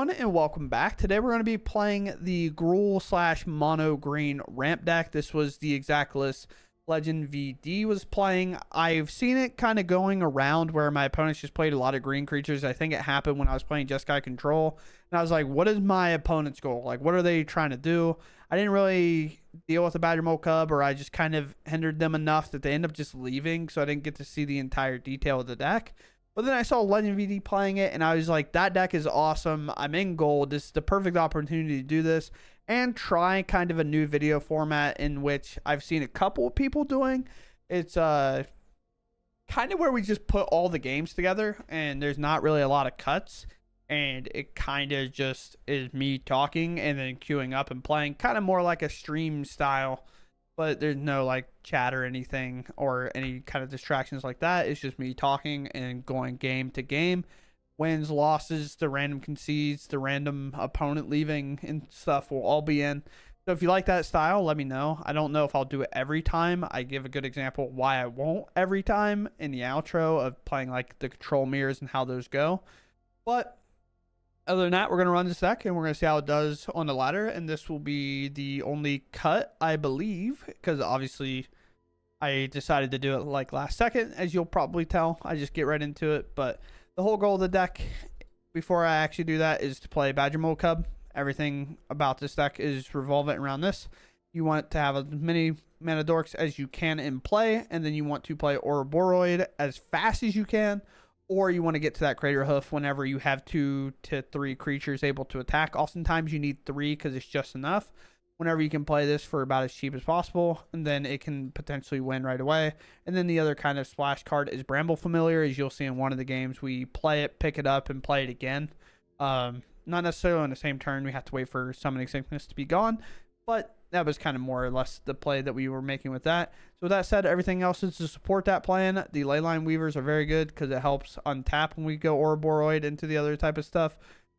everyone, and welcome back. Today we're going to be playing the Gruul / Mono Green ramp deck. This was the exact list Legend VD was playing. I've seen it kind of going around where my opponents just played a lot of green creatures. I think it happened when I was playing Jeskai Control, and I was like, what is my opponent's goal? Like, what are they trying to do? I didn't really deal with the Badgermole Cub, or I just kind of hindered them enough that they end up just leaving, so I didn't get to see the entire detail of the deck. But then I saw Legend VD playing it, and I was like, that deck is awesome. I'm in gold. This is the perfect opportunity to do this and try kind of a new video format in which I've seen a couple of people doing. It's kind of where we just put all the games together, and there's not really a lot of cuts. And it kind of just is me talking and then queuing up and playing, kind of more like a stream style. But there's no like chat or anything or any kind of distractions like that. It's just me talking and going game to game. Wins, losses, the random concedes, the random opponent leaving and stuff will all be in. So if you like that style, let me know. I don't know if I'll do it every time. I give a good example why I won't every time in the outro of playing like the control mirrors and how those go. But other than that, we're going to run this deck, and we're going to see how it does on the ladder. And this will be the only cut, I believe, because obviously I decided to do it like last second, as you'll probably tell. I just get right into it. But the whole goal of the deck, before I actually do that, is to play Badgermole Cub. Everything about this deck is revolving around this. You want to have as many mana dorks as you can in play, and then you want to play Ouroboros as fast as you can. Or you want to get to that Craterhoof whenever you have 2 to 3 creatures able to attack. Oftentimes you need 3 because it's just enough. Whenever you can play this for about as cheap as possible, and then it can potentially win right away. And then the other kind of splash card is Bramble Familiar, as you'll see in one of the games. We play it, pick it up, and play it again. Not necessarily on the same turn. We have to wait for Summoning Sickness to be gone, but that was kind of more or less the play that we were making with that. So with that said, everything else is to support that plan. The Leyline Weavers are very good because it helps untap when we go Ouroboros into the other type of stuff.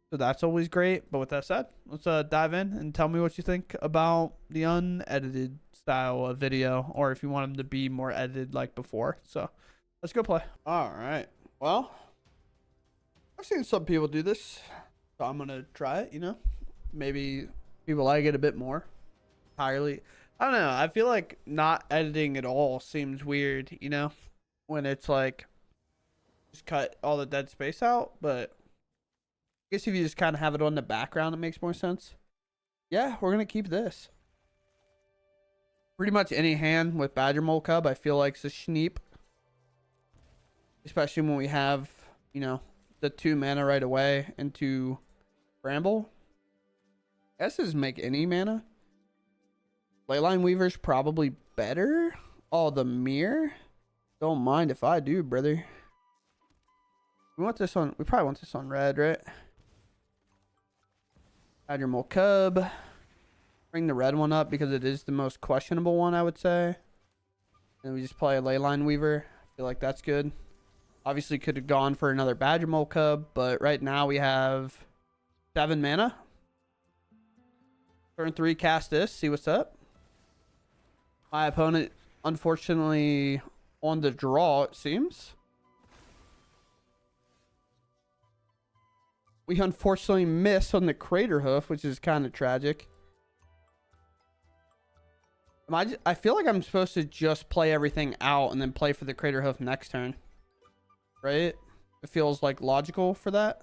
So that's always great. But with that said, let's dive in and tell me what you think about the unedited style of video, or if you want them to be more edited like before. So let's go play. All right. Well, I've seen some people do this, so I'm going to try it, you know. Maybe people like it a bit more. Entirely, I don't know. I feel like not editing at all seems weird, you know, when it's like just cut all the dead space out. But I guess if you just kind of have it on the background, it makes more sense. Yeah, we're gonna keep this. Pretty much any hand with Badgermole Cub, I feel like, is a schneep, especially when we have, you know, the 2 mana right away into Bramble. I guess just make any mana. Leyline Weaver's probably better. Oh, the mirror. Don't mind if I do, brother. We want this on. We probably want this on red, right? Badgermole Cub. Bring the red one up because it is the most questionable one, I would say. And we just play a Leyline Weaver. I feel like that's good. Obviously, could have gone for another Badgermole Cub, but right now we have 7 mana. Turn 3, cast this. See what's up. My opponent, unfortunately, on the draw, it seems. We unfortunately miss on the Craterhoof, which is kind of tragic. I feel like I'm supposed to just play everything out and then play for the Craterhoof next turn. Right? It feels like logical for that.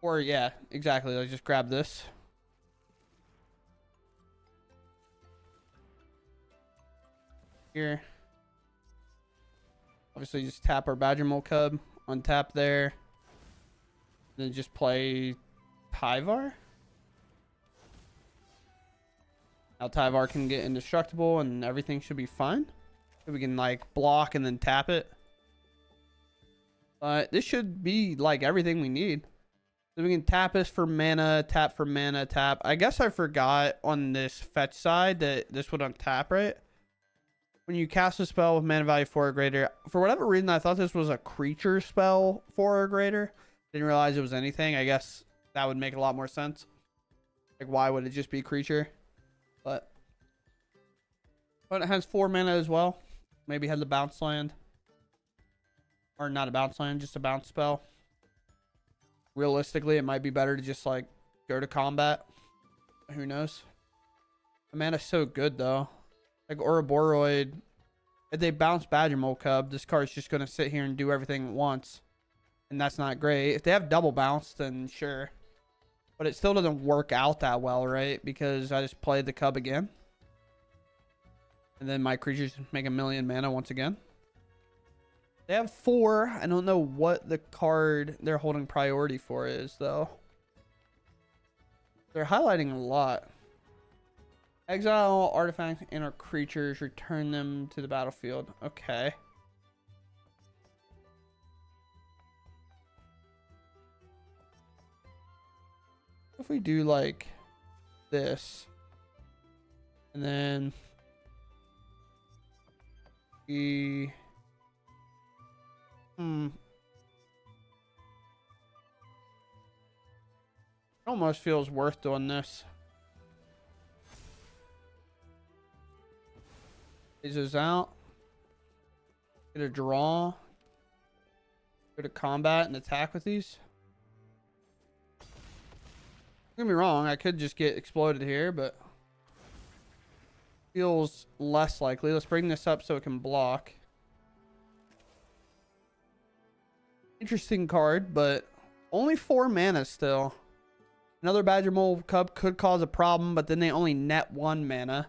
Or, yeah, exactly. Let's just grab this. Here, obviously just tap our Badgermole Cub, untap there, then just play Tyvar. Now Tyvar can get indestructible and everything should be fine. We can like block and then tap it. But this should be like everything we need. So we can tap this for mana, tap for mana, tap. I guess I forgot on this fetch side that this would untap, right? When you cast a spell with mana value 4 or greater, for whatever reason, I thought this was a creature spell 4 or greater. Didn't realize it was anything. I guess that would make a lot more sense. Like, why would it just be creature? But it has 4 mana as well. Maybe has a bounce land. Or not a bounce land, just a bounce spell. realistically, it might be better to just like go to combat. Who knows? The mana's so good though. Like Ouroboroi, if they bounce Badgermole Cub, this card's just gonna sit here and do everything at once, and that's not great. If they have double bounce, then sure, but it still doesn't work out that well, right? Because I just played the Cub again, and then my creatures make 1,000,000 mana once again. They have 4. I don't know what the card they're holding priority for is, though. They're highlighting a lot. Exile artifacts and our creatures, return them to the battlefield. Okay. If we do like this, and then we it almost feels worth doing this. Is this out? Get a draw. Go to combat and attack with these. Don't get me wrong, I could just get exploded here, but feels less likely. Let's bring this up so it can block. Interesting card, but only 4 mana still. Another Badgermole Cub could cause a problem, but then they only net 1 mana.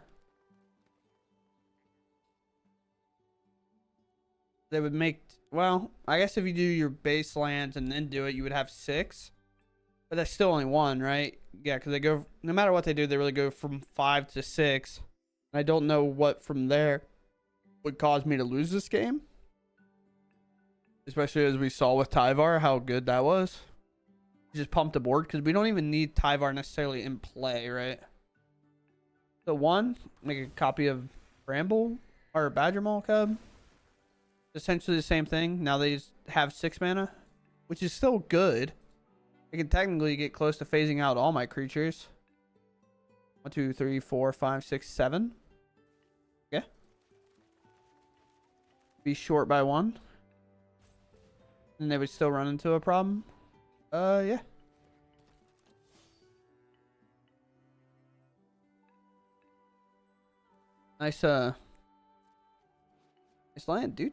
They would make, well, I guess if you do your base lands and then do it, you would have 6. But that's still only 1, right? Yeah, because they go, no matter what they do, they really go from 5 to 6. And I don't know what from there would cause me to lose this game. Especially as we saw with Tyvar, how good that was. Just pump the board, because we don't even need Tyvar necessarily in play, right? So 1, make a copy of Bramble, or Badgermole Cub. Essentially the same thing. Now they just have 6 mana, which is still good. I can technically get close to phasing out all my creatures. 1, 2, 3, 4, 5, 6, 7. Okay. Be short by 1. And they would still run into a problem. Yeah. Nice, nice land, dude.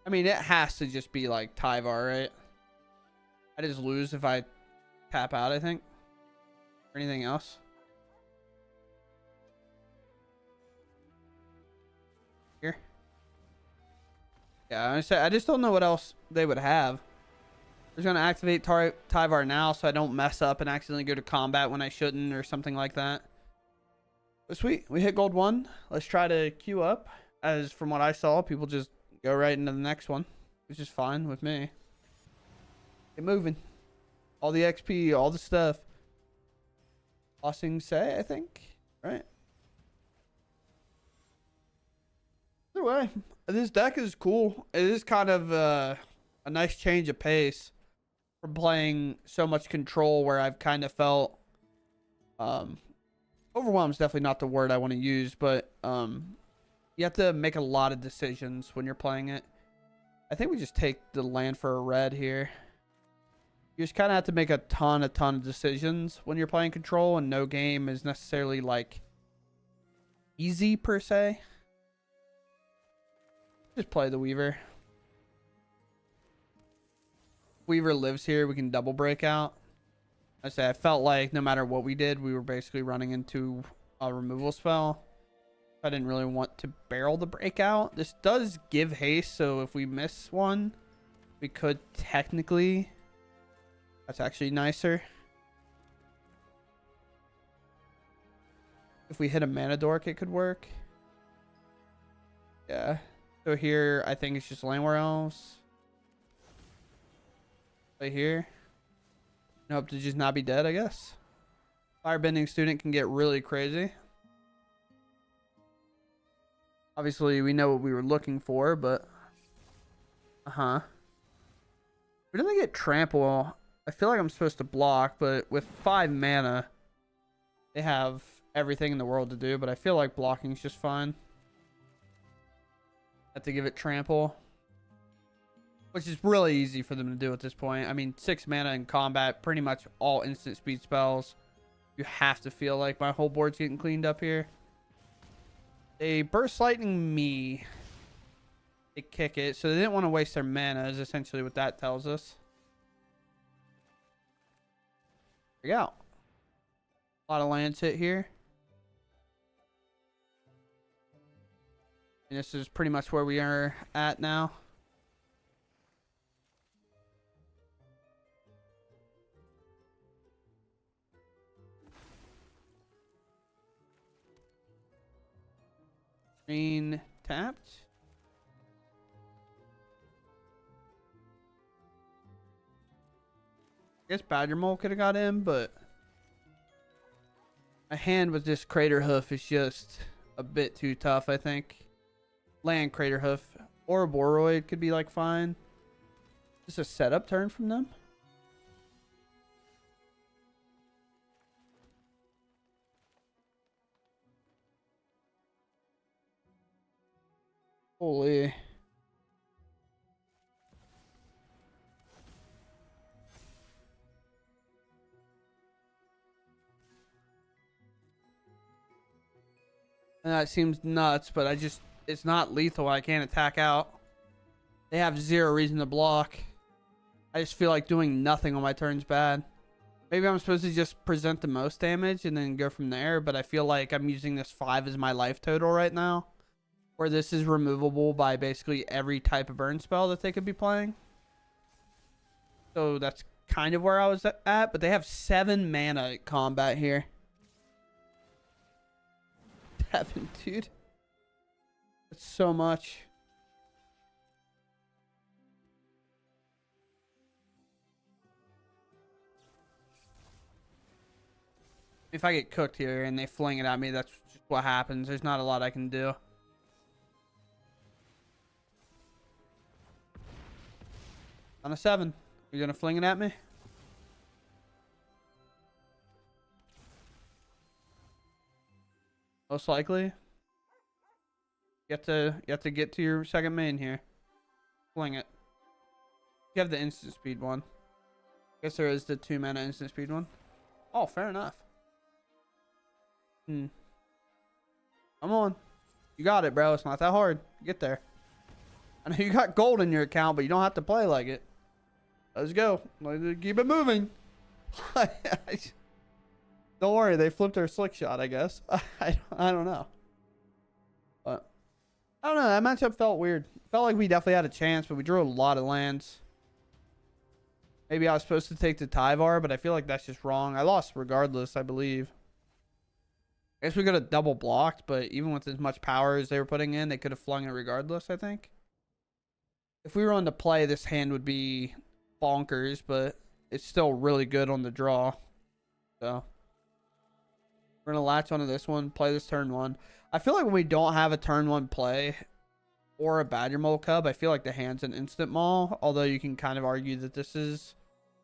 I mean, it has to just be like Tyvar, right? I just lose if I tap out, I think. Or anything else. Here. Yeah, I just don't know what else they would have. I'm just going to activate Tyvar now so I don't mess up and accidentally go to combat when I shouldn't or something like that. But sweet. We hit gold 1. Let's try to queue up. As from what I saw, people just go right into the next one, which is fine with me. Get moving. All the XP, all the stuff. Tossing say, I think. Right? Either way, this deck is cool. It is kind of a nice change of pace from playing so much control, where I've kind of felt overwhelmed is definitely not the word I want to use, but you have to make a lot of decisions when you're playing it. I think we just take the land for a red here. You just kind of have to make a ton of decisions when you're playing control, and no game is necessarily like easy per se. Just play the Weaver. Weaver lives here, we can double break out. I say I felt like no matter what we did, we were basically running into a removal spell. I didn't really want to barrel the breakout. This does give haste, so if we miss one, we could technically. That's actually nicer. If we hit a mana dork, it could work. Yeah. So here, I think it's just Landware Elves. Right here. And hope to just not be dead, I guess. Firebending Student can get really crazy. Obviously, we know what we were looking for, but... We didn't get Trample. I feel like I'm supposed to block, but with 5 mana, they have everything in the world to do, but I feel like blocking is just fine. Have to give it Trample. which is really easy for them to do at this point. I mean, 6 mana in combat, pretty much all instant speed spells. You have to feel like my whole board's getting cleaned up here. They burst lightning me. They kick it, so they didn't want to waste their mana, is essentially what that tells us. There we go. A lot of lands hit here. And this is pretty much where we are at now. Green tapped. I guess Badgermole could have got in, but a hand with this Craterhoof is just a bit too tough, I think. Land Craterhoof or a Boroid could be like fine. Just a setup turn from them. Holy. And that seems nuts, but it's not lethal. I can't attack out. They have zero reason to block. I just feel like doing nothing on my turn's bad. Maybe I'm supposed to just present the most damage and then go from there, but I feel like I'm using this 5 as my life total right now. Where this is removable by basically every type of burn spell that they could be playing. So that's kind of where I was at, but they have 7 mana at combat here. 7, dude. That's so much. If I get cooked here and they fling it at me, that's just what happens. There's not a lot I can do. On a 7. You're gonna fling it at me? Most likely. You have to get to your second main here. Fling it. You have the instant speed one. Guess there is the 2 mana instant speed one. Oh, fair enough. Come on. You got it, bro. It's not that hard. Get there. I know you got gold in your account, but you don't have to play like it. Let's go. Let's keep it moving. Don't worry. They flipped their slick shot, I guess. I don't know. But I don't know. That matchup felt weird. Felt like we definitely had a chance, but we drew a lot of lands. Maybe I was supposed to take the Tyvar, but I feel like that's just wrong. I lost regardless, I believe. I guess we could have double blocked, but even with as much power as they were putting in, they could have flung it regardless, I think. If we were on the play, this hand would be bonkers, but it's still really good on the draw. So we're going to latch onto this one, play this turn 1. I feel like when we don't have a turn 1 play or a Badgermole Cub, I feel like the hand's an instant maul, although you can kind of argue that this is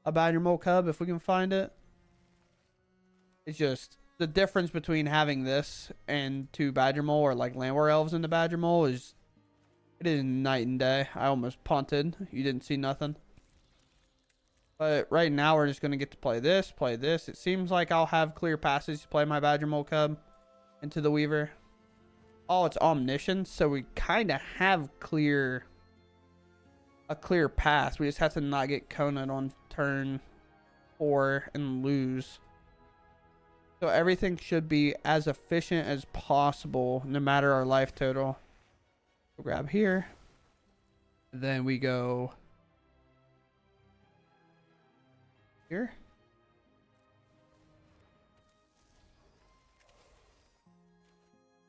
a Badgermole Cub if we can find it. It's just the difference between having this and 2 Badgermole or like Landwar Elves in the Badgermole is it is night and day. I almost punted. You didn't see nothing. But right now we're just going to get to play this, play this. It seems like I'll have clear passage to play my Badgermole Cub into the Weaver. Oh, it's Omniscience, so we kind of have a clear path. We just have to not get Conant on turn 4 and lose. So everything should be as efficient as possible, no matter our life total. We'll grab here. Then we go here.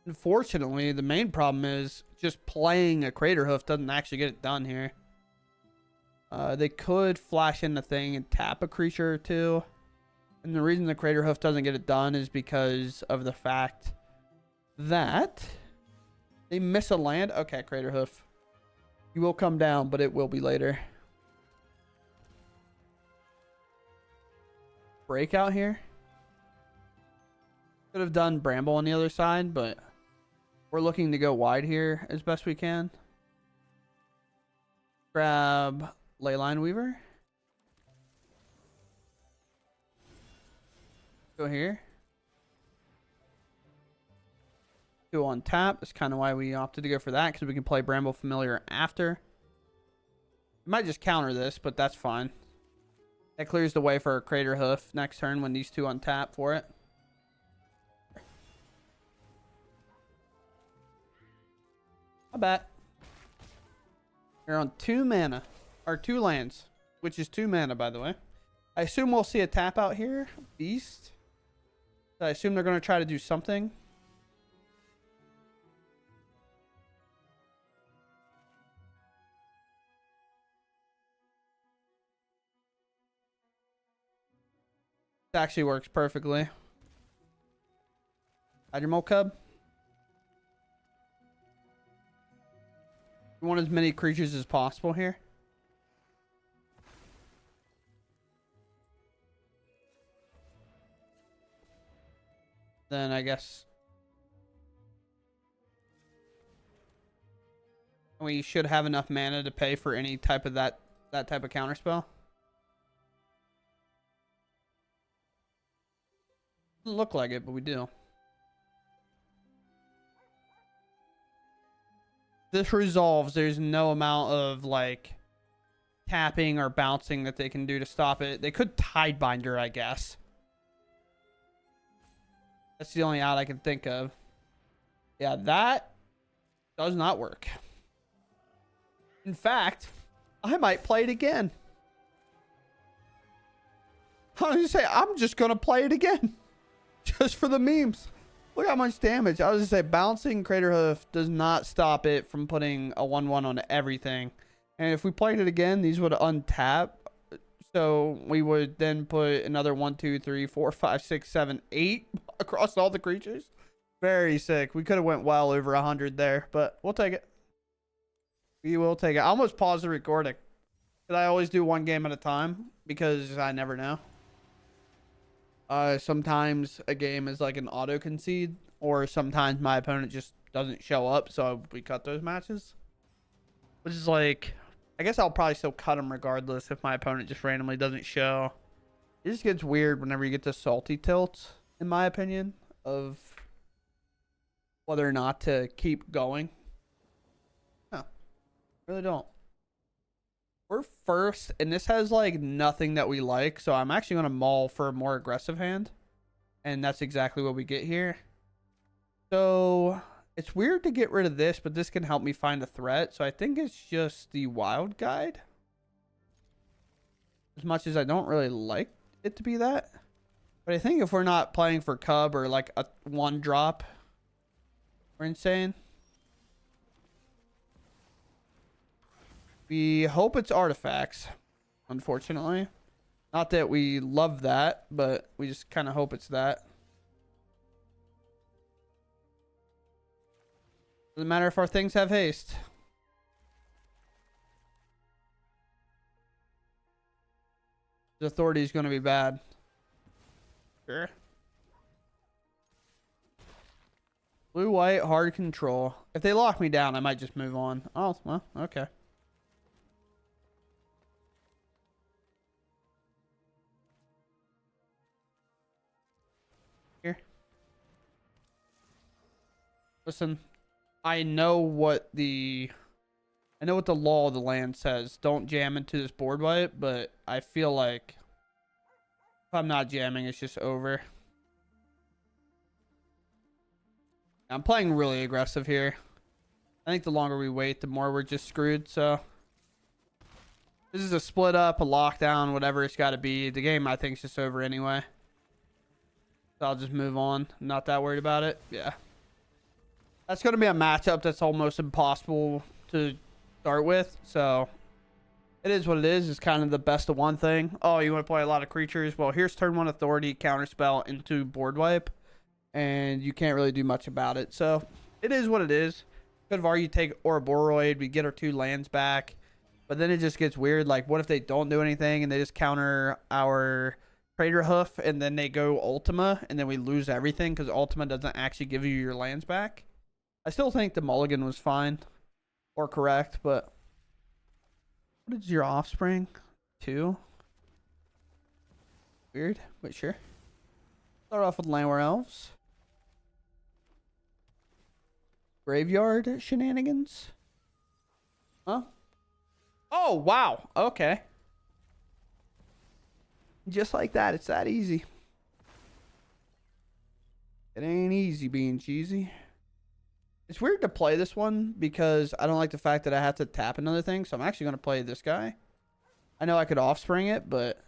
Unfortunately, the main problem is just playing a Craterhoof doesn't actually get it done here. They could flash in the thing and tap a creature or 2. And the reason the Craterhoof doesn't get it done is because of the fact that they miss a land. Okay, Craterhoof. You will come down, but it will be later. Breakout here. Could have done Bramble on the other side, but we're looking to go wide here as best we can. Grab Leyline Weaver. Go here. Go on tap. That's kind of why we opted to go for that, because we can play Bramble Familiar after. We might just counter this, but that's fine. That clears the way for a Craterhoof next turn when these two untap for it. I bet. You're on 2 mana. Or 2 lands. Which is 2 mana, by the way. I assume we'll see a tap out here. Beast. I assume they're going to try to do something. It actually works perfectly. Badgermole Cub. We want as many creatures as possible here. Then I guess we should have enough mana to pay for any type of that type of counterspell. Doesn't look like it, but we do. This resolves. There's no amount of like tapping or bouncing that they can do to stop it. They could Tidebinder, I guess. That's the only out I can think of. Yeah, that does not work. In fact, I might play it again. I was gonna say, I'm just gonna play it again. Just for the memes. Look how much damage. I was gonna say, bouncing Craterhoof does not stop it from putting a 1/1 on everything. And if we played it again, these would untap. So we would then put another 1, 2, 3, 4, 5, 6, 7, 8 across all the creatures. Very sick. We could have went well over 100 there, but we'll take it. We will take it. I almost paused the recording. But I always do one game at a time because I never know. Sometimes a game is like an auto concede, or sometimes my opponent just doesn't show up, so we cut those matches. Which is like, I guess I'll probably still cut them regardless if my opponent just randomly doesn't show. It just gets weird whenever you get to salty tilts, in my opinion, of whether or not to keep going. No, really don't. We're first, and this has like nothing that we like, so I'm actually going to maul for a more aggressive hand. And that's exactly what we get here. So it's weird to get rid of this, but this can help me find a threat. So I think it's just the Wild Guide. As much as I don't really like it to be that. But I think if we're not playing for Cub or like a 1-drop, we're insane. We hope it's artifacts, unfortunately. Not that we love that, but we just kind of hope it's that. Doesn't matter if our things have haste. The authority is going to be bad. Sure. Blue, white, hard control. If they lock me down, I might just move on. Oh, well, okay. Here. Listen, I know what the law of the land says. Don't jam into this board wipe, but I feel like if I'm not jamming, it's just over. I'm playing really aggressive here. I think the longer we wait, the more we're just screwed. So this is a split up, a lockdown, whatever it's got to be. The game, I think, is just over anyway. So I'll just move on. I'm not that worried about it. Yeah. That's going to be a matchup that's almost impossible to start with. So it is what it is. It's kind of the best of one thing. Oh, you want to play a lot of creatures? Well, here's turn 1 authority, counterspell into board wipe. And you can't really do much about it. So it is what it is. Could have argued take Ouroboros. We get our 2 lands back. But then it just gets weird. Like, what if they don't do anything and they just counter our Craterhoof and then they go Ultima and then we lose everything because Ultima doesn't actually give you your lands back? I still think the mulligan was fine or correct, but What is your offspring? 2. Weird, but sure. Start off with Landware Elves. Graveyard shenanigans. Huh? Oh, wow. Okay. Just like that. It's that easy. It ain't easy being cheesy. It's weird to play this one because I don't like the fact that I have to tap another thing. So I'm actually going to play this guy. I know I could offspring it, but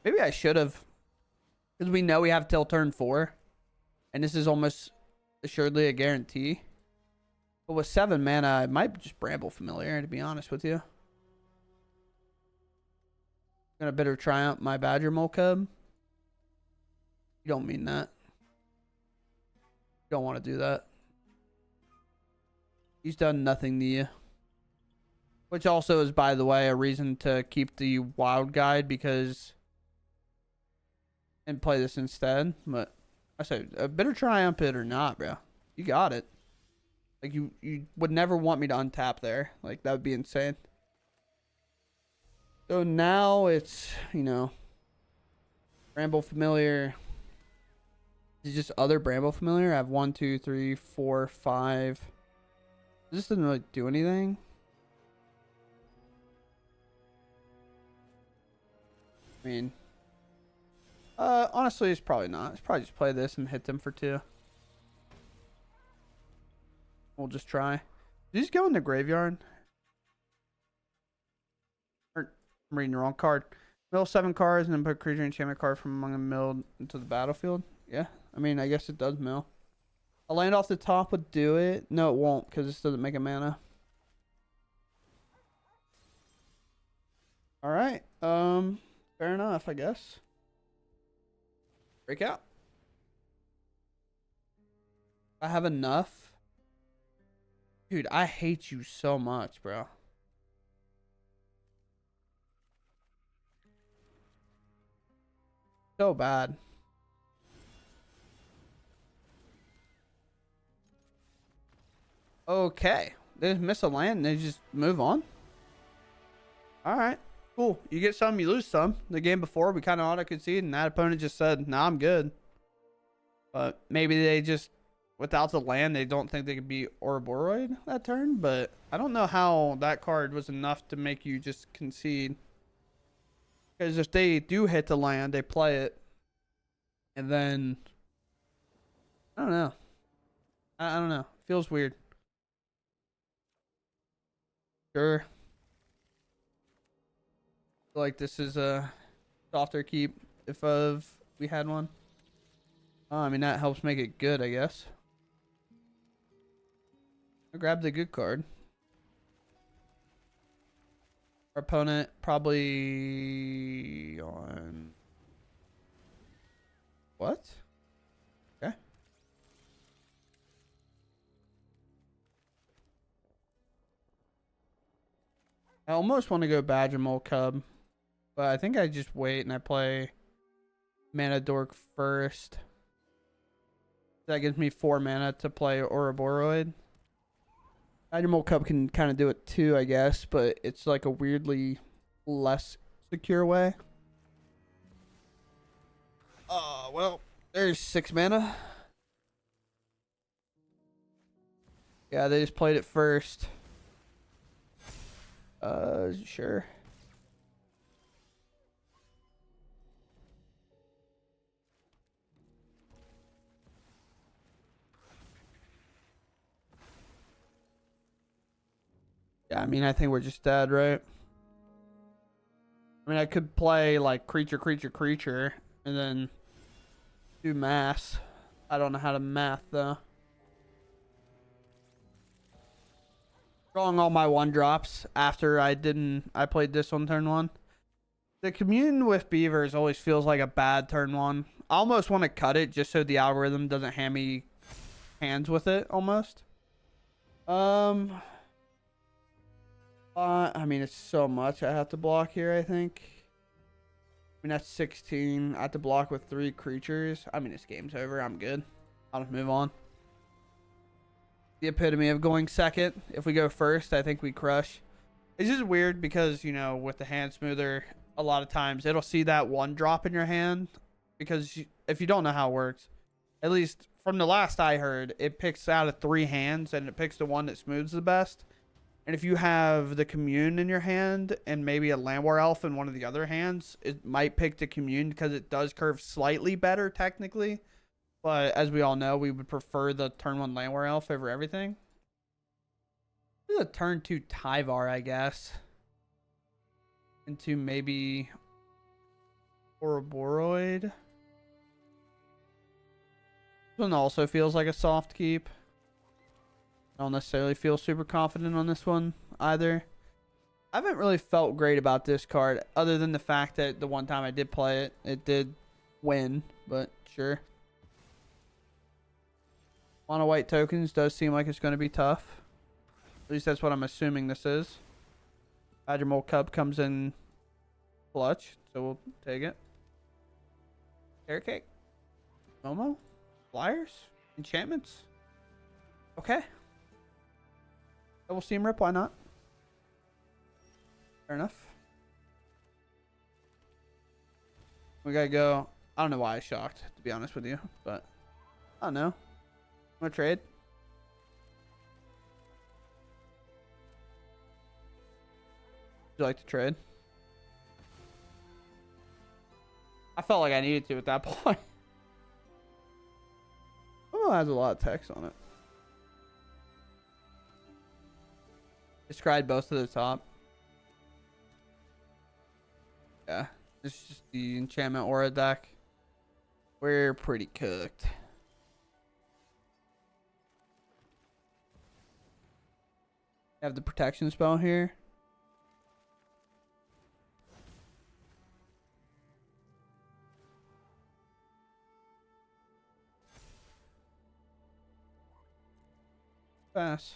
maybe I should have. Because we know we have till turn 4. And this is almost assuredly a guarantee. But with 7 mana, I might just Bramble Familiar, to be honest with you. Gonna bitter triumph my Badgermole cub. You don't mean that. You don't want to do that. He's done nothing to you. Which also is, by the way, a reason to keep the wild guide because... and play this instead. But I say, a bitter triumph it or not, bro. You got it. Like, you would never want me to untap there. Like, that would be insane. So now it's, you know, Bramble Familiar. Is it just other Bramble Familiar? I have 1, 2, 3, 4, 5. This doesn't really do anything. I mean, honestly, it's probably not. It's probably just play this and hit them for 2. We'll just try. Did these go in the graveyard? Or, I'm reading the wrong card. Mill 7 cards and then put creature enchantment card from among them milled into the battlefield. Yeah, I mean, I guess it does mill. A land off the top would do it. No, it won't because this doesn't make a mana. All right. Fair enough, I guess. Break out. I have enough. Dude, I hate you so much, bro. So bad. Okay. They just miss a land and they just move on. Alright. Cool. You get some, you lose some. The game before, we kind of auto-conceded and that opponent just said, nah, I'm good. But maybe they just... without the land, they don't think they could be Ouroboros that turn, but I don't know how that card was enough to make you just concede. Because if they do hit the land, they play it. And then... I don't know. I don't know. Feels weird. Sure. Feel like this is a softer keep if we had one. I mean, that helps make it good, I guess. I'll grab the good card. Our opponent probably on... what? Okay. I almost want to go Badgermole Cub, but I think I just wait and I play Mana Dork first. That gives me 4 mana to play Ouroboros. Badgermole Cub can kind of do it too, I guess, but it's like a weirdly less secure way. Oh, well, there's 6 mana. Yeah, they just played it first. Sure. Yeah, I mean, I think we're just dead, right? I mean, I could play like creature, and then do mass. I don't know how to math though. Drawing all my 1-drops after I played this on turn 1. The commune with beavers always feels like a bad turn 1. I almost want to cut it just so the algorithm doesn't hand me hands with it almost. I mean, it's so much I have to block here, I think. I mean, that's 16. I have to block with 3 creatures. I mean, this game's over. I'm good. I'll just move on. The epitome of going second. If we go first, I think we crush. It's just weird because, you know, with the hand smoother, a lot of times it'll see that one drop in your hand because if you don't know how it works, at least from the last I heard, it picks out of 3 hands and it picks the one that smooths the best. And if you have the commune in your hand and maybe a Landwar Elf in one of the other hands, it might pick the commune because it does curve slightly better technically. But as we all know, we would prefer the turn 1 Landwar Elf over everything. This is a turn 2 Tyvar, I guess. Into maybe Ouroboros. This one also feels like a soft keep. I don't necessarily feel super confident on this one either. I haven't really felt great about this card other than the fact that the one time I did play it, it did win, but sure. Mono white tokens does seem like it's going to be tough. At least that's what I'm assuming this is. Badgermole Cub comes in clutch, so we'll take it. Carrot cake. Momo. Flyers. Enchantments. Okay. Double Steam Rip, why not? Fair enough. We gotta go. I don't know why I shocked, to be honest with you, but I don't know. Wanna trade? Would you like to trade? I felt like I needed to at that point. Oh, it has a lot of text on it. Describe both to the top. Yeah, this is just the enchantment aura deck. We're pretty cooked. Have the protection spell here. Pass.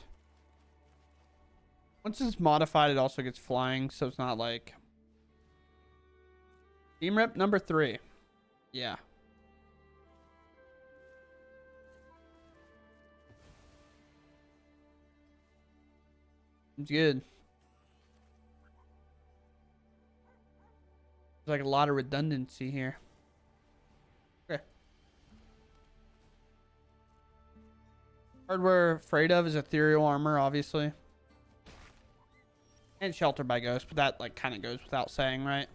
Once it's modified, it also gets flying, so it's not like... Team Rip number 3. Yeah. It's good. There's like a lot of redundancy here. Okay. Card we're afraid of is Ethereal Armor, obviously. And Shelter by Ghost, but that like kind of goes without saying, right?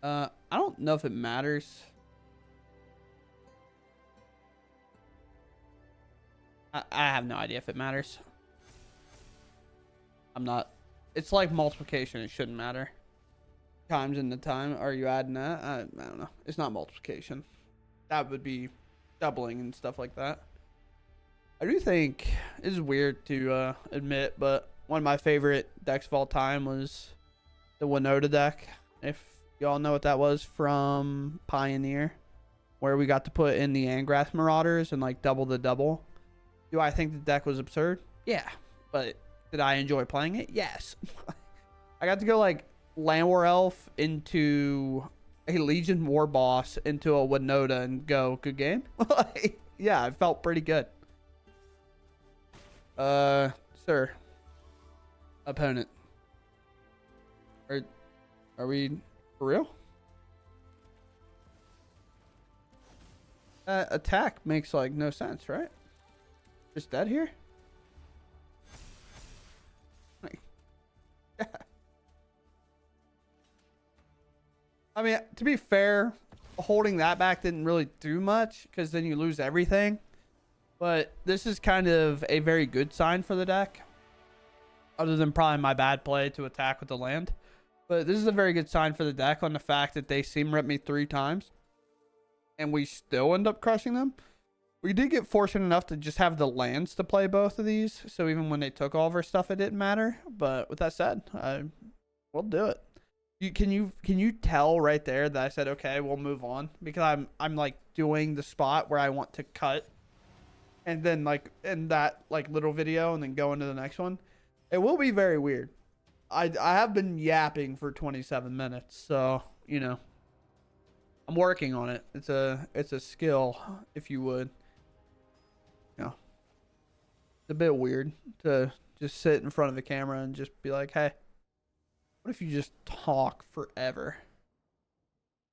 I don't know if it matters. I have no idea if it matters. I'm not. It's like multiplication. It shouldn't matter. Times in the time. Are you adding that? I don't know. It's not multiplication. That would be doubling and stuff like that. I do think this is weird to admit, but one of my favorite decks of all time was the Winota deck. If y'all know what that was from Pioneer, where we got to put in the Angrath Marauders and like double the double. Do I think the deck was absurd? Yeah. But did I enjoy playing it? Yes. I got to go like Landwar Elf into a Legion War Boss into a Winota and go, good game? Yeah, I felt pretty good. Sir. Opponent. Are we for real? Attack makes like no sense, right? Just dead here? Like, yeah. I mean, to be fair, holding that back didn't really do much because then you lose everything. But this is kind of a very good sign for the deck. Other than probably my bad play to attack with the land. But this is a very good sign for the deck on the fact that they Steam Rip me 3 times. And we still end up crushing them. We did get fortunate enough to just have the lands to play both of these. So even when they took all of our stuff, it didn't matter. But with that said, we'll do it. Can you tell right there that I said, okay, we'll move on? Because I'm like doing the spot where I want to cut. And then like in that like little video and then go into the next one. It will be very weird. I have been yapping for 27 minutes, so you know I'm working on it. It's a skill, if you would. You know, it's a bit weird to Just sit in front of the camera and just be like, hey, what if you just talk forever?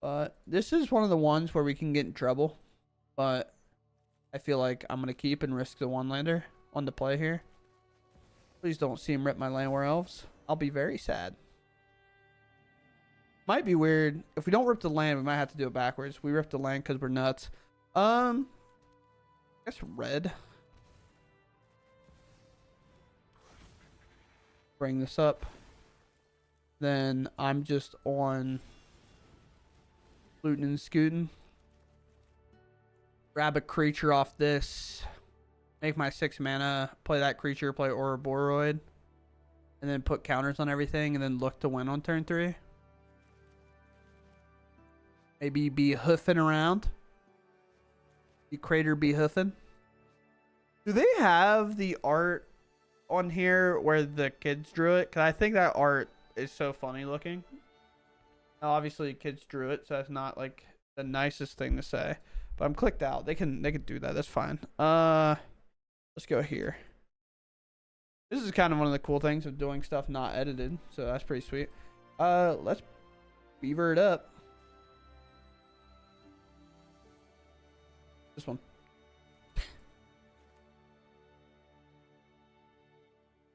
But this is one of the ones where we can get in trouble. But I feel like I'm going to keep and risk the one lander on the play here. Please don't see him rip my land war elves. I'll be very sad. Might be weird. If we don't rip the land, we might have to do it backwards. We rip the land because we're nuts. I guess red. Bring this up. Then I'm just on looting and scooting. Grab a creature off this. Make my 6 mana. Play that creature. Play Ouroboros. And then put counters on everything. And then look to win on turn 3. Maybe be hoofing around. The crater be hoofing. Do they have the art on here where the kids drew it? Because I think that art is so funny looking. Now, obviously, kids drew it, so that's not like the nicest thing to say. But I'm clicked out. They can do that. That's fine. Let's go here. This is kind of one of the cool things of doing stuff not edited, so that's pretty sweet. Let's beaver it up. This one.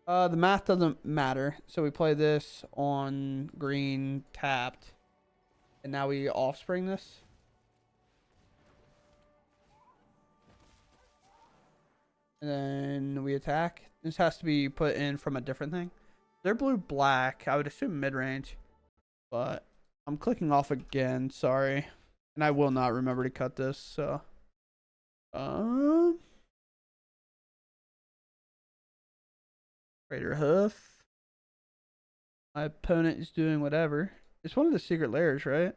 The math doesn't matter. So we play this on green tapped. And now we offspring this. And then we attack. This has to be put in from a different thing. They're blue black. I would assume mid range. But I'm clicking off again. Sorry. And I will not remember to cut this. So. Craterhoof. My opponent is doing whatever. It's one of the secret layers, right?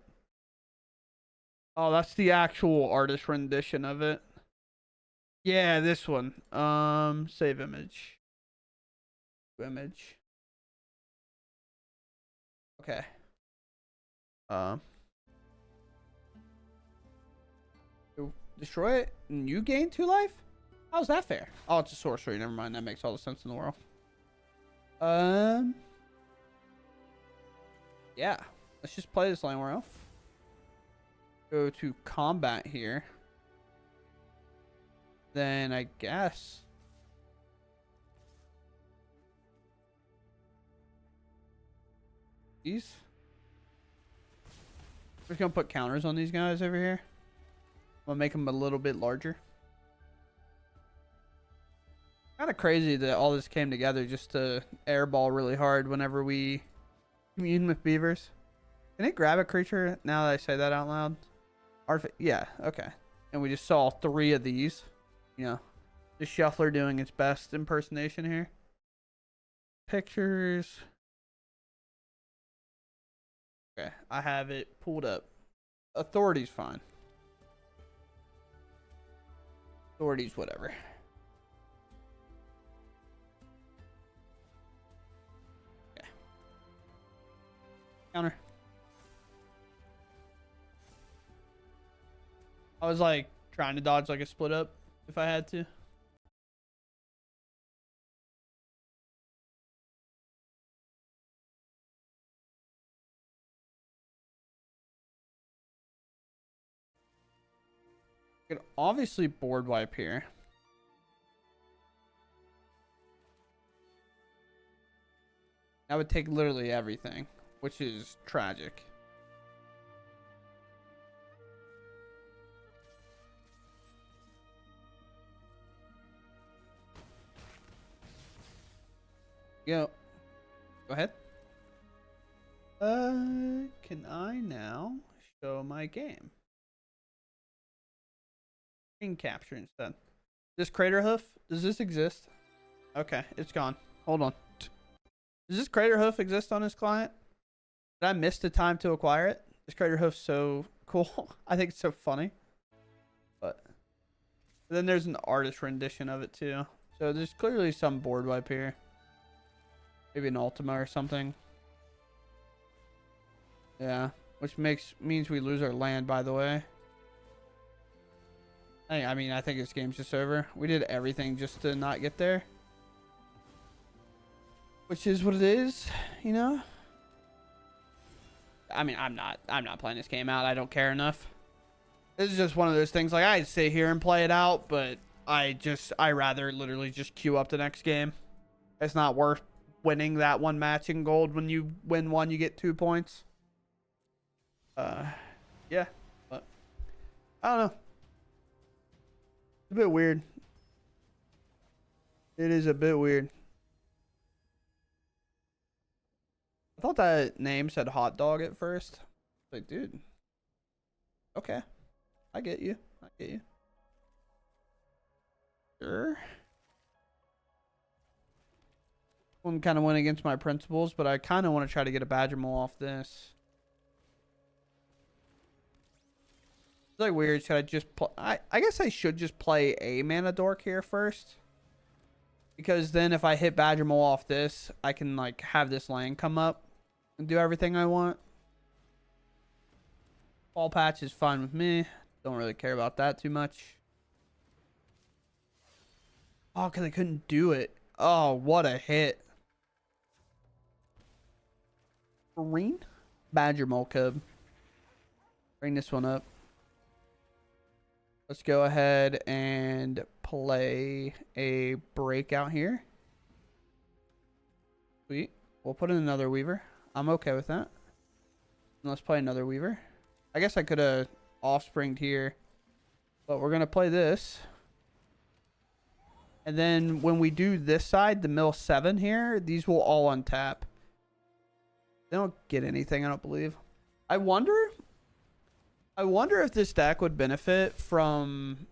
Oh, that's the actual artist rendition of it. Yeah, this one. Save image. Image. Okay. Destroy it and you gain 2 life? How's that fair? Oh, it's a sorcery. Never mind. That makes all the sense in the world. Yeah. Let's just play this land war elf. Go to combat here. Then I guess. These. We're just gonna put counters on these guys over here. I'll make them a little bit larger. Kind of crazy that all this came together just to airball really hard whenever we commune with beavers. Can it grab a creature now that I say that out loud? Yeah, okay. And we just saw 3 of these. You know, the shuffler doing its best impersonation here. Pictures. Okay, I have it pulled up. Authority's fine. Authorities, whatever. Okay. Counter. I was like trying to dodge like a split up if I had to. Could obviously board wipe here. That would take literally everything, which is tragic. Go ahead. Can I now show my game? Screen capture instead. This Craterhoof, does this exist? Okay, it's gone. Hold on. Does this Craterhoof exist on this client? Did I miss the time to acquire it? This Craterhoof's so cool. I think it's so funny. But then there's an artist rendition of it too. So there's clearly some board wipe here. Maybe an Ultima or something. Yeah, which means we lose our land, by the way. I mean, I think this game's just over. We did everything just to not get there. which is what it is, you know. I mean, I'm not playing this game out. I don't care enough. This is just one of those things. Like, I'd sit here and play it out, but I rather literally just queue up the next game. It's not worth winning that one match in gold. When you win one, you get 2 points. Yeah, but I don't know. It's a bit weird. It is a bit weird. I thought that name said hot dog at first. Like, dude. Okay. I get you. I get you. Sure. One kind of went against my principles, but I kind of want to try to get a Badgermole off this. It's like weird. Should I just play? I guess I should just play a mana dork here first. Because then if I hit Badgermole off this, I can like have this land come up and do everything I want. Fall patch is fine with me. Don't really care about that too much. Oh, because I couldn't do it. Oh, what a hit. Green? Badgermole cub. Bring this one up. Let's go ahead and play a breakout here. Sweet. We'll put in another Weaver. I'm okay with that. And let's play another Weaver. I guess I could have offspringed here, but we're going to play this. And then when we do this side, the mill 7 here, these will all untap. They don't get anything, I don't believe. I wonder if this deck would benefit from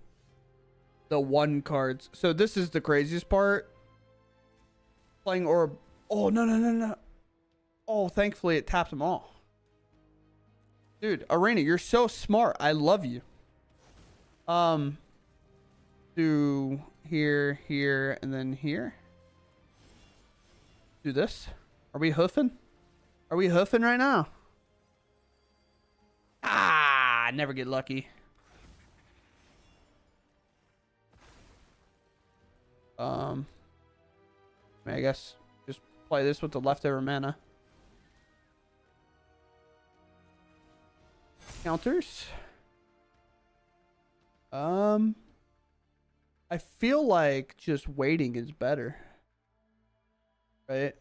the 1 cards. So this is the craziest part. Playing Orb. Oh, no. Oh, thankfully it taps them all. Dude, Arena, you're so smart. I love you. Do here, and then here. Do this. Are we hoofing? Are we hoofing right now? Ah, never get lucky. I guess just play this with the leftover mana. Counters. I feel like just waiting is better. Right?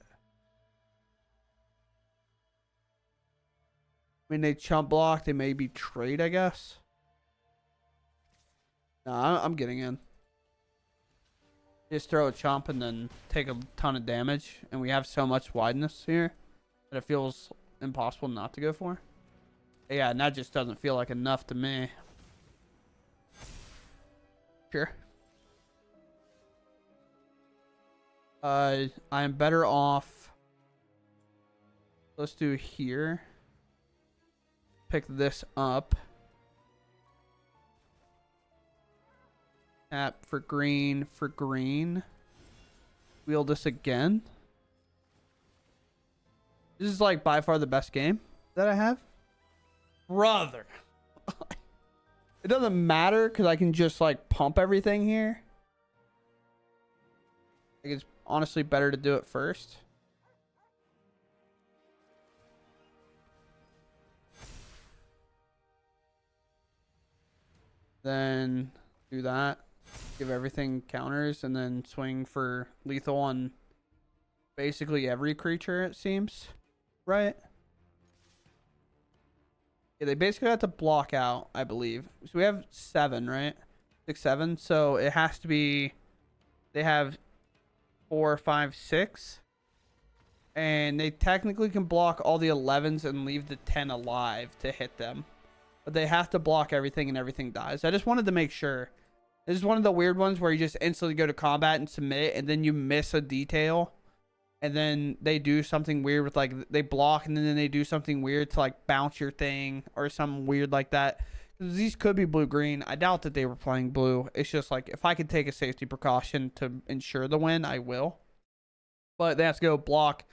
I mean, they chump block. They maybe trade, I guess. No, I'm getting in. Just throw a chump and then take a ton of damage. And we have so much wideness here that it feels impossible not to go for. Yeah, and that just doesn't feel like enough to me. Sure. I am better off. Let's do here. Pick this up. Tap for green, Wheel this again. This is like by far the best game that I have. Brother. It doesn't matter because I can just like pump everything here. I think it's honestly better to do it first. Then do that. Give everything counters and then swing for lethal on basically every creature, it seems. Right? Yeah, they basically have to block out, I believe. So we have 7, right? 6, 7. So it has to be... They have 4, 5, 6. And they technically can block all the 11s and leave the 10 alive to hit them. But they have to block everything and everything dies. I just wanted to make sure. This is one of the weird ones where you just instantly go to combat and submit. And then you miss a detail. And then they do something weird with like they block and then they do something weird to like bounce your thing or something weird like that. These could be blue-green. I doubt that they were playing blue. It's just like if I could take a safety precaution to ensure the win, I will. But they have to go block,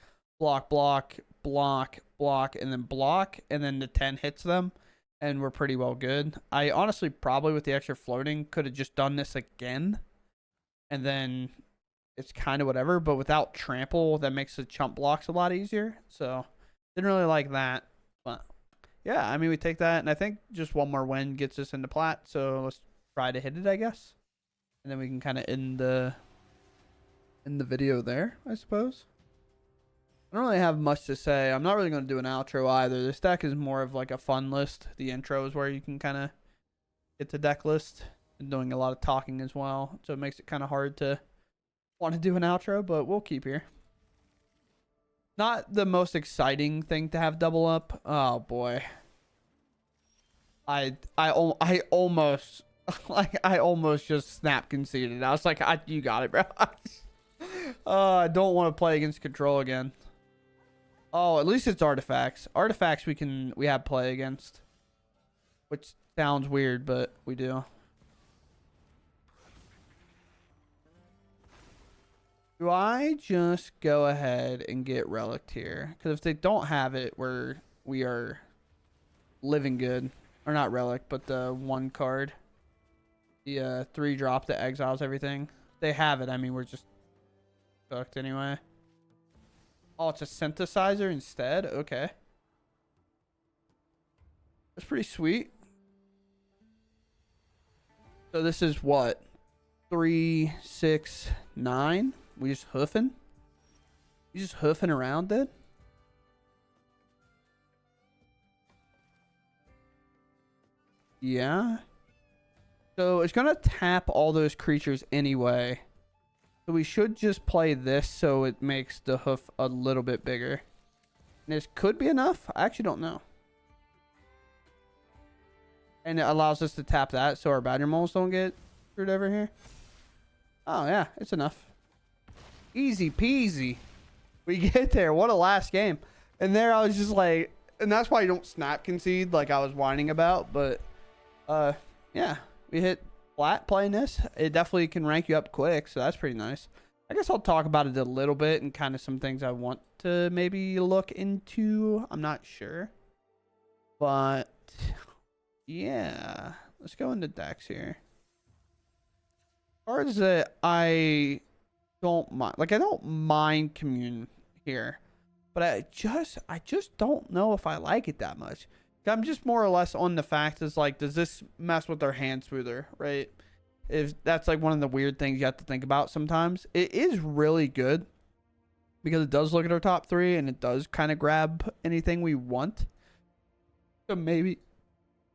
block, block, block, block, and then block. And then the 10 hits them. And we're pretty well good. I honestly probably with the extra floating could have just done this again. And then it's kind of whatever. But without trample, that makes the chump blocks a lot easier. So didn't really like that. But yeah, I mean, we take that, and I think just one more win gets us into plat. So let's try to hit it, I guess, and then we can kind of end the video there, I suppose. I don't really have much to say. I'm not really going to do an outro either. This deck is more of like a fun list. The intro is where you can kind of get the deck list, and doing a lot of talking as well. So it makes it kind of hard to want to do an outro, but we'll keep here. Not the most exciting thing to have double up. Oh boy. I almost like I almost just snap conceded. I was like, you got it, bro. I don't want to play against control again. Oh, at least it's artifacts. Artifacts we have play against, which sounds weird, but we do. Do I just go ahead and get relicked here? Because if they don't have it, we are living good. Or not relic, but the one card. The 3-drop that exiles everything. They have it. I mean, we're just fucked anyway. Oh, it's a synthesizer instead? Okay. That's pretty sweet. So this is what? 3, 6, 9? We just hoofing? You just hoofing around, dude? Yeah. So it's going to tap all those creatures anyway. So we should just play this so it makes the hoof a little bit bigger. And this could be enough. I actually don't know. And it allows us to tap that so our Badgermoles don't get screwed over here. Oh, yeah. It's enough. Easy peasy. We get there. What a last game. And there I was just like... And that's why you don't snap concede like I was whining about. But, yeah. We hit flat playing this. It definitely can rank you up quick. So that's pretty nice. I guess I'll talk about it a little bit and kind of some things I want to maybe look into. I'm not sure. But... yeah, let's go into decks here. Cards that I don't mind, like I don't mind Commune here, but I just don't know if I like it that much. I'm just more or less on the fact is like, does this mess with their hand smoother, right? If that's like one of the weird things you have to think about sometimes. It is really good because it does look at our top 3 and it does kind of grab anything we want. So maybe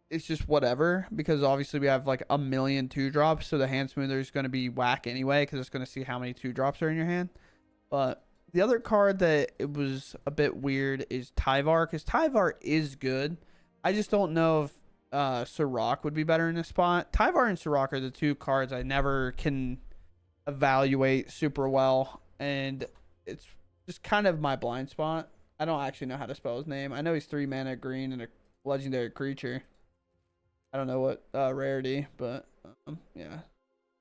it's just whatever, because obviously we have like a million 2-drops, so the hand smoother is going to be whack anyway because it's going to see how many 2-drops are in your hand. But the other card that it was a bit weird is Tyvar, because Tyvar is good. I just don't know if Sirach would be better in this spot. Tyvar and Sirach are the 2 cards I never can evaluate super well, and it's just kind of my blind spot. I don't actually know how to spell his name. I know he's 3 mana green and a legendary creature. I don't know what rarity, but yeah.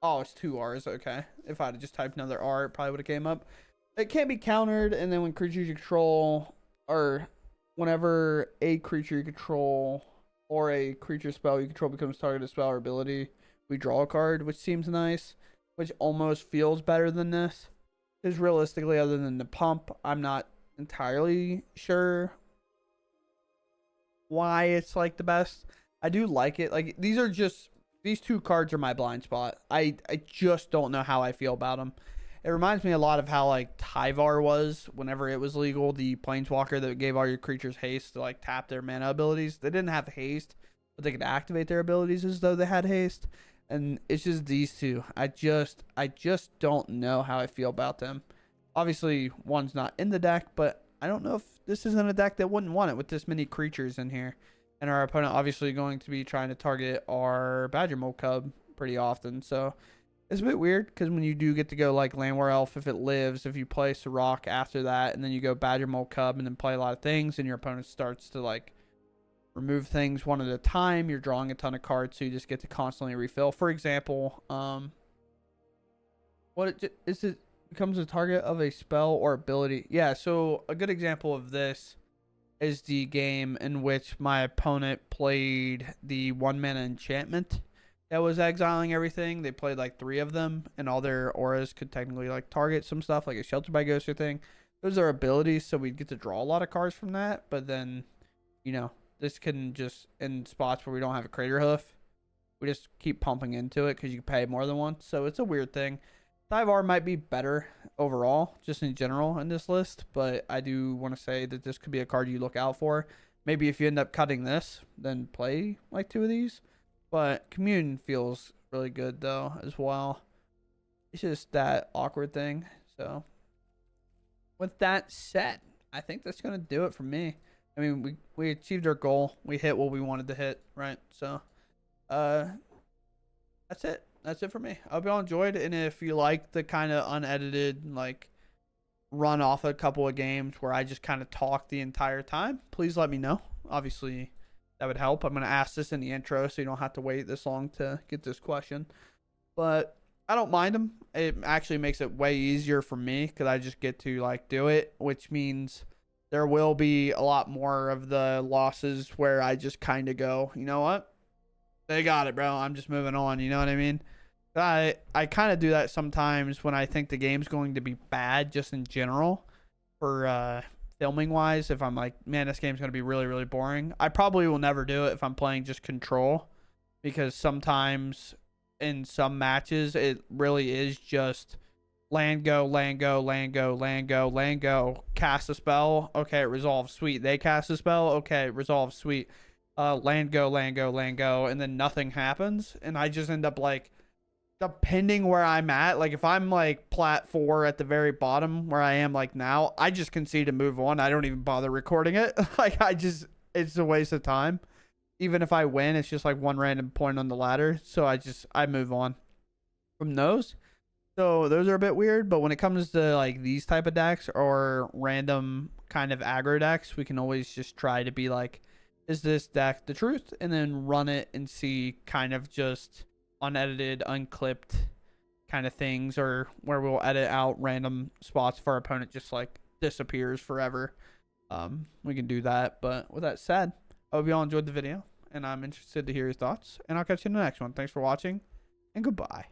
Oh, it's 2 R's. Okay. If I had just typed another R, it probably would have came up. It can't be countered, and then when creatures you control, or whenever a creature you control or a creature spell you control becomes target of spell or ability, we draw a card, which seems nice, which almost feels better than this. Because realistically, other than the pump, I'm not entirely sure why it's like the best. I do like it. Like, these 2 cards are my blind spot. I just don't know how I feel about them. It reminds me a lot of how like Tyvar was whenever it was legal, the planeswalker that gave all your creatures haste to like tap their mana abilities. They didn't have haste, but they could activate their abilities as though they had haste. And it's just these 2. I just don't know how I feel about them. Obviously, one's not in the deck, but I don't know if this isn't a deck that wouldn't want it with this many creatures in here. And our opponent obviously going to be trying to target our Badgermole cub pretty often. So it's a bit weird because when you do get to go like Landwar Elf, if it lives, if you play Sirach after that, and then you go Badgermole cub and then play a lot of things, and your opponent starts to like remove things one at a time, you're drawing a ton of cards, so you just get to constantly refill. For example, it becomes a target of a spell or ability. Yeah, so a good example of this is the game in which my opponent played the 1-mana enchantment, that was exiling everything. They played like 3 of them, and all their auras could technically like target some stuff, like a Shelter by Ghoster thing. Those are abilities, so we'd get to draw a lot of cards from that. But then, you know, this can just, in spots where we don't have a Craterhoof, we just keep pumping into it because you pay more than once. So it's a weird thing. Thivar might be better overall, just in general in this list, but I do want to say that this could be a card you look out for. Maybe if you end up cutting this, then play like 2 of these. But Commune feels really good though as well. It's just that awkward thing. So with that said, I think that's gonna do it for me. I mean, we achieved our goal. We hit what we wanted to hit, right? So that's it. That's it for me. I hope y'all enjoyed, and if you like the kind of unedited, like, run off a couple of games where I just kind of talk the entire time, please let me know. Obviously, that would help. I'm going to ask this in the intro so you don't have to wait this long to get this question. But I don't mind them. It actually makes it way easier for me because I just get to, like, do it, which means there will be a lot more of the losses where I just kind of go, you know what? They got it, bro. I'm just moving on. You know what I mean? I kind of do that sometimes when I think the game's going to be bad, just in general, for filming wise. If I'm like, man, this game's going to be really, really boring. I probably will never do it if I'm playing just control, because sometimes in some matches it really is just land go, land go, land go, land go, land go. Cast a spell. Okay, it resolves. Sweet. They cast a spell. Okay, it resolves. Sweet. Land go, land go, land go, and then nothing happens, and I just end up, like, depending where I'm at, like if I'm like plat 4 at the very bottom where I am like now, I just concede to move on. I don't even bother recording it. Like it's a waste of time. Even if I win, it's just like one random point on the ladder. So I move on from those. So those are a bit weird, but when it comes to like these type of decks or random kind of aggro decks, we can always just try to be like, is this deck the truth? And then run it and see kind of just unedited, unclipped kind of things, or where we'll edit out random spots if our opponent just like disappears forever. We can do that. But with that said, I hope y'all enjoyed the video, and I'm interested to hear your thoughts, and I'll catch you in the next one. Thanks for watching, and goodbye.